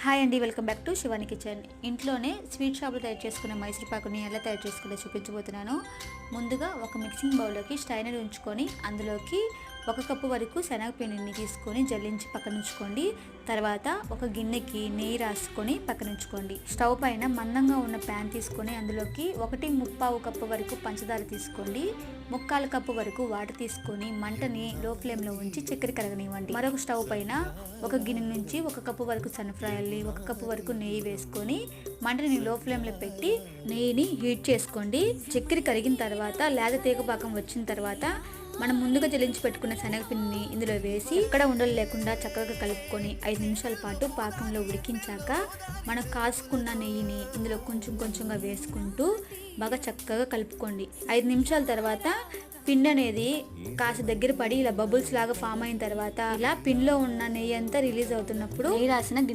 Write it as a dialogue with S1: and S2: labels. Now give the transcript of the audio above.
S1: Hi అండి, welcome back to Shivani kitchen. ఇంట్లోనే sweet షాప్లో తయారు చేసుకున్న మైసూర్ పాకుని ఎలా తయారు చేసుకుంటే చూపించబోతున్నాను. ముందుగా ఒక మిక్సింగ్ బౌల్లోకి స్టైనర్ ఉంచుకొని అందులోకి 1 కప్పు వరకు శనగపిండిని తీసుకొని జల్లించి పక్కన ఉంచుకోండి. తర్వాత ఒక గిన్నెకి నెయ్యి రాసుకొని పక్కన ఉంచుకోండి. స్టవ్ పైన మందంగా ఉన్న ప్యాన్ తీసుకొని అందులోకి 1.25 కప్పు వరకు పంచదార తీసుకోండి. 1/4 కప్పు వరకు వాటర్ తీసుకొని మంటని లో ఫ్లేమ్లో ఉంచి చక్కెర కరగనివ్వండి. మరొక స్టవ్ పైన ఒక గిన్నె నుంచి 1 కప్పు వరకు సన్ఫ్లవర్ 1 కప్పు వరకు నెయ్యి వేసుకొని మంటని లో ఫ్లేమ్లో పెట్టి నెయ్యిని హీట్ చేసుకోండి. చక్కెర కరిగిన తర్వాత లేదా తీగపాకం వచ్చిన తర్వాత మనం ముందుగా జల్లించి పెట్టుకున్న శనగపిండిని ఇందులో వేసి ఎక్కడ ఉండలు లేకుండా చక్కగా కలుపుకొని 5 నిమిషాల పాటు పాకంలో ఉడికించాక మనం కాసుకున్న నెయ్యిని ఇందులో కొంచెం కొంచెంగా వేసుకుంటూ బాగా చక్కగా కలుపుకోండి. 5 నిమిషాల తర్వాత పిండి అనేది కాస్త దగ్గర పడి ఇలా బబుల్స్ లాగా ఫామ్ అయిన తర్వాత ఇలా పిండిలో ఉన్న నెయ్యి అంతా రిలీజ్ అవుతున్నప్పుడు నెయ్యి రాసిన